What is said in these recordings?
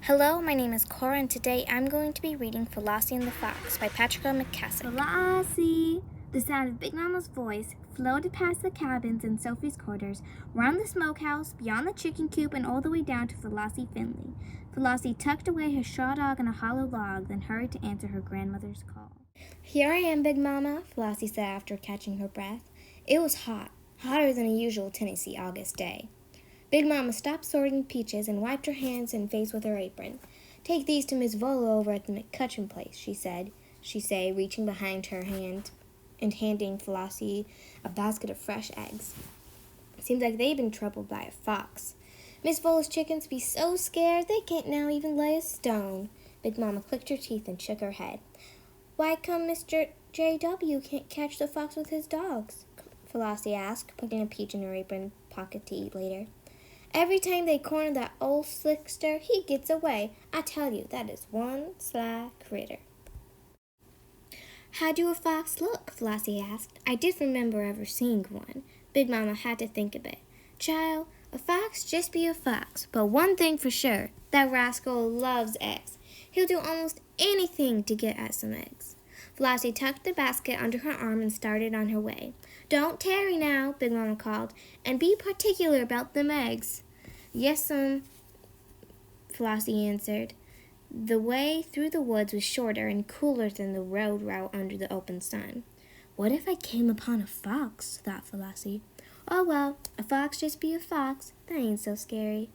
Hello, my name is Cora, and today I'm going to be reading Flossie and the Fox by Patricia McCaskill. Flossie! The sound of Big Mama's voice floated past the cabins and Sophie's quarters, round the smokehouse, beyond the chicken coop, and all the way down to Flossie Finley. Flossie tucked away her straw dog in a hollow log, then hurried to answer her grandmother's call. Here I am, Big Mama, Flossie said after catching her breath. It was hot, hotter than a usual Tennessee August day. Big Mama stopped sorting peaches and wiped her hands and face with her apron. Take these to Miss Volo over at the McCutcheon place, she said, reaching behind her hand and handing Flossie a basket of fresh eggs. Seems like they've been troubled by a fox. Miss Volo's chickens be so scared they can't now even lay a stone. Big Mama clicked her teeth and shook her head. Why come Mr. J.W. can't catch the fox with his dogs? Flossie asked, putting a peach in her apron pocket to eat later. Every time they corner that old slickster, he gets away. I tell you, that is one sly critter. How do a fox look? Flossie asked. I did remember ever seeing one. Big Mama had to think a bit. Child, a fox just be a fox, but one thing for sure, that rascal loves eggs. He'll do almost anything to get at some eggs. Flossie tucked the basket under her arm and started on her way. Don't tarry now, Big Mama called, and be particular about them eggs. Yes'm, Flossie answered. The way through the woods was shorter and cooler than the road route under the open sun. What if I came upon a fox, thought Flossie. Oh well, a fox just be a fox. That ain't so scary.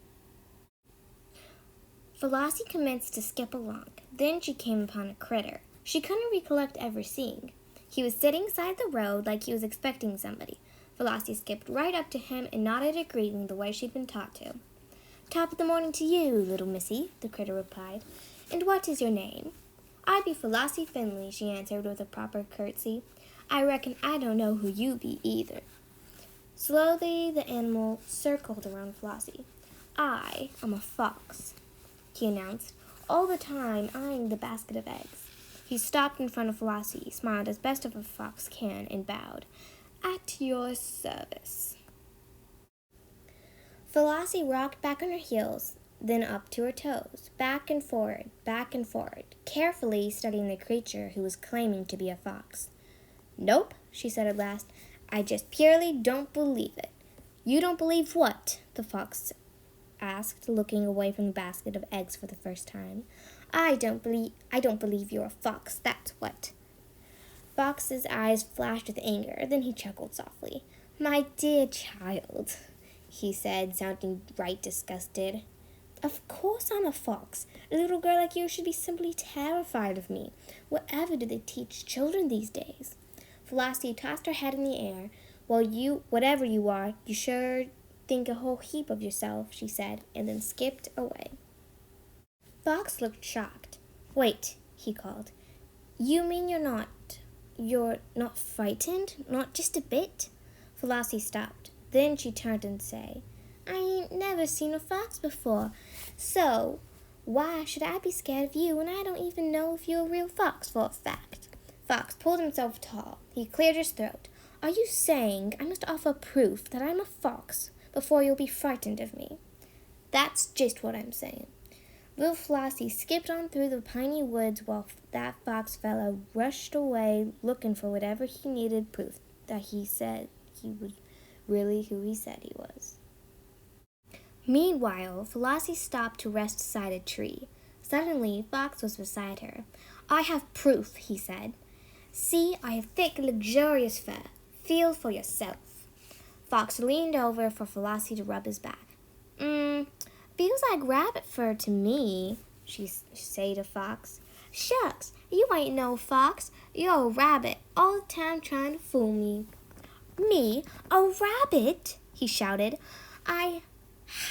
Flossie commenced to skip along. Then she came upon a critter she couldn't recollect ever seeing. He was sitting side the road like he was expecting somebody. Flossie skipped right up to him and nodded a greeting the way she'd been taught to. Top of the morning to you, little missy, the critter replied. And what is your name? I be Flossie Finley, she answered with a proper curtsy. I reckon I don't know who you be either. Slowly the animal circled around Flossie. I am a fox, he announced, all the time eyeing the basket of eggs. He stopped in front of Flossie, smiled as best of a fox can, and bowed. At your service. Flossie rocked back on her heels, then up to her toes, back and forward, carefully studying the creature who was claiming to be a fox. Nope, she said at last. I just purely don't believe it. You don't believe what? The fox asked, looking away from the basket of eggs for the first time. I don't believe you're a fox, that's what. Fox's eyes flashed with anger, then he chuckled softly. My dear child, he said, sounding right disgusted. Of course I'm a fox. A little girl like you should be simply terrified of me. Whatever do they teach children these days? Flossie tossed her head in the air. Well, whatever you are, you sure think a whole heap of yourself, she said, and then skipped away. Fox looked shocked. Wait, he called. You mean you're not frightened? Not just a bit? Flossie stopped. Then she turned and said, I ain't never seen a fox before. So, why should I be scared of you when I don't even know if you're a real fox for a fact? Fox pulled himself tall. He cleared his throat. Are you saying I must offer proof that I'm a fox before you'll be frightened of me? That's just what I'm saying. Little Flossie skipped on through the piney woods while that fox fellow rushed away looking for whatever he needed proof that he said he was really who he said he was. Meanwhile, Flossie stopped to rest beside a tree. Suddenly, Fox was beside her. I have proof, he said. See, I have thick, luxurious fur. Feel for yourself. Fox leaned over for Flossie to rub his back. Feels like rabbit fur to me, she said to Fox. Shucks, you ain't no fox. You're a rabbit, all the time trying to fool me. Me? A rabbit? He shouted. I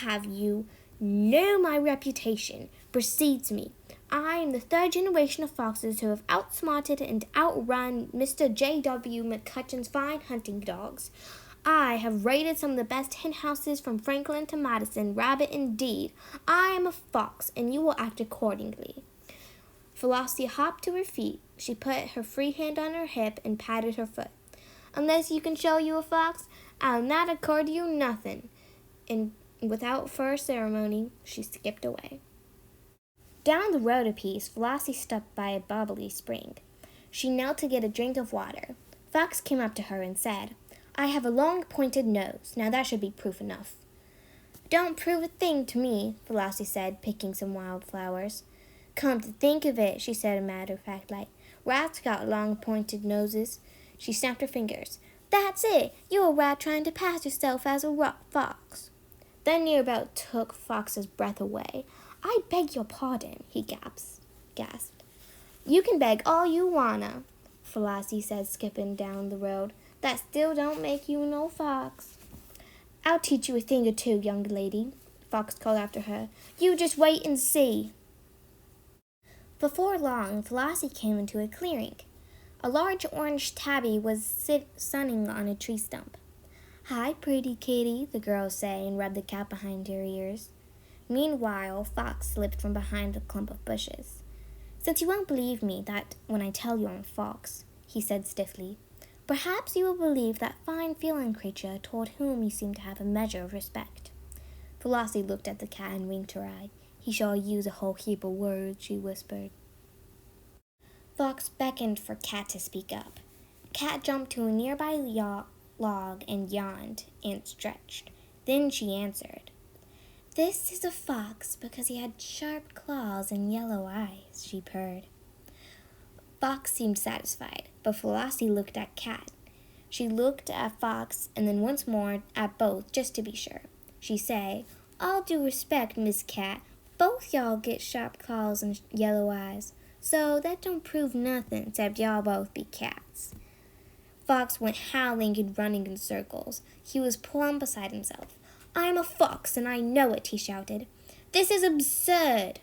have you know my reputation precedes me. I am the third generation of foxes who have outsmarted and outrun Mr. J.W. McCutcheon's fine hunting dogs. I have raided some of the best hen houses from Franklin to Madison. Rabbit indeed. I am a fox, and you will act accordingly. Flossie hopped to her feet. She put her free hand on her hip and patted her foot. Unless you can show you a fox, I'll not accord you nothing. And without further ceremony, she skipped away. Down the road a piece, Flossie stopped by a bubbly spring. She knelt to get a drink of water. Fox came up to her and said, "I have a long pointed nose. Now that should be proof enough." "Don't prove a thing to me," Flossie said, picking some wildflowers. "Come to think of it," she said, a matter-of-fact like, "rats got long pointed noses." She snapped her fingers. "That's it! You're a rat trying to pass yourself as a fox." That near about took Fox's breath away. "I beg your pardon," he gasped. "You can beg all you wanna," Flossie said, skipping down the road. "That still don't make you no fox." "I'll teach you a thing or two, young lady," Fox called after her. "You just wait and see." Before long, Flossie came into a clearing. A large orange tabby was sunning on a tree stump. "Hi, pretty kitty," the girl said, and rubbed the cat behind her ears. Meanwhile, Fox slipped from behind a clump of bushes. "Since you won't believe me that when I tell you I'm a fox," he said stiffly, "perhaps you will believe that fine feline creature toward whom you seem to have a measure of respect." Flossie looked at the cat and winked her eye. "He shall use a whole heap of words," she whispered. Fox beckoned for Cat to speak up. Cat jumped to a nearby log and yawned and stretched. Then she answered. "This is a fox because he had sharp claws and yellow eyes," she purred. Fox seemed satisfied, but Flossie looked at Cat. She looked at Fox and then once more at both just to be sure. She said, "All due respect, Miss Cat, both y'all get sharp claws and yellow eyes, so that don't prove nothing except y'all both be cats." Fox went howling and running in circles. He was plumb beside himself. "I'm a fox, and I know it," he shouted. "This is absurd."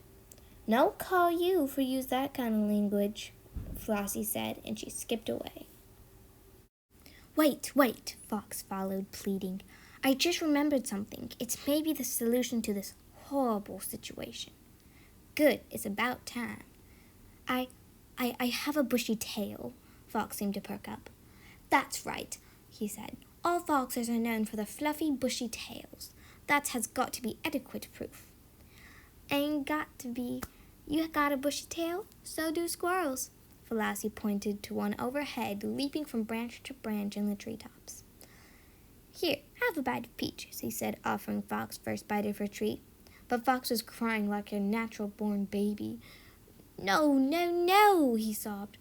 "No call you for use that kind of language," Flossie said, and she skipped away. Wait, Fox followed, pleading. "I just remembered something. It's maybe the solution to this horrible situation." "Good, it's about time." I have a bushy tail," Fox seemed to perk up. "That's right," he said. "All foxes are known for their fluffy, bushy tails. That has got to be adequate proof." "Ain't got to be. You got a bushy tail? So do squirrels." Flossie pointed to one overhead, leaping from branch to branch in the treetops. "Here, have a bite of peaches," he said, offering Fox first bite of her treat. But Fox was crying like a natural-born baby. No, he sobbed.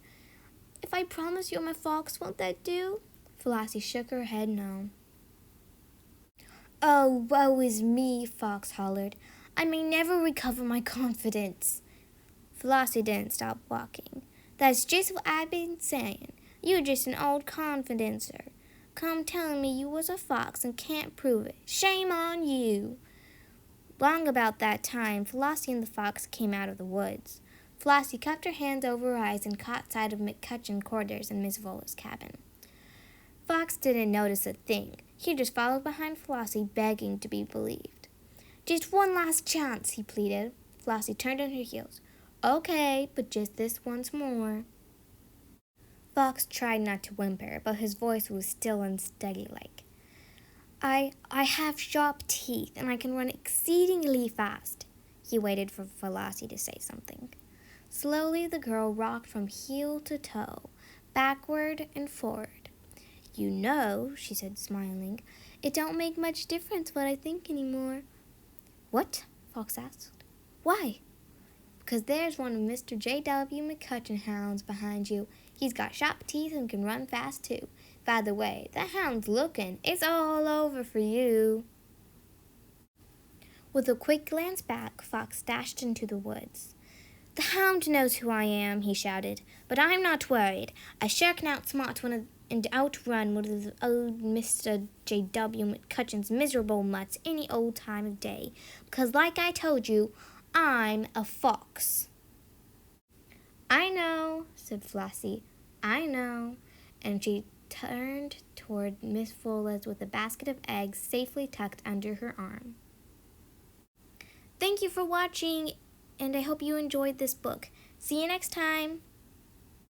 "If I promise you're my fox, won't that do?" Flossie shook her head no. "Oh, woe is me," Fox hollered. "I may never recover my confidence." Flossie didn't stop walking. "That's just what I've been saying. You're just an old confidencer. Come telling me you was a fox and can't prove it. Shame on you." Long about that time, Flossie and the fox came out of the woods. Flossie cupped her hands over her eyes and caught sight of McCutcheon's quarters and Miss Vola's cabin. Fox didn't notice a thing. He just followed behind Flossie, begging to be believed. "Just one last chance," he pleaded. Flossie turned on her heels. "Okay, but just this once more." Fox tried not to whimper, but his voice was still unsteady-like. I have sharp teeth, and I can run exceedingly fast." He waited for Flossie to say something. Slowly, the girl rocked from heel to toe, backward and forward. "You know," she said, smiling, "it don't make much difference what I think anymore." "What?" Fox asked. "Why?" "Because there's one of Mr. J.W. McCutcheon hounds behind you. He's got sharp teeth and can run fast, too. By the way, that hound's looking. It's all over for you." With a quick glance back, Fox dashed into the woods. "The hound knows who I am," he shouted, "but I'm not worried. I sure can outrun one of old Mr. J.W. McCutcheon's miserable mutts any old time of day, because like I told you, I'm a fox." "I know," said Flossie. "I know." And she turned toward Miss Vola's with a basket of eggs safely tucked under her arm. Thank you for watching, and I hope you enjoyed this book. See you next time.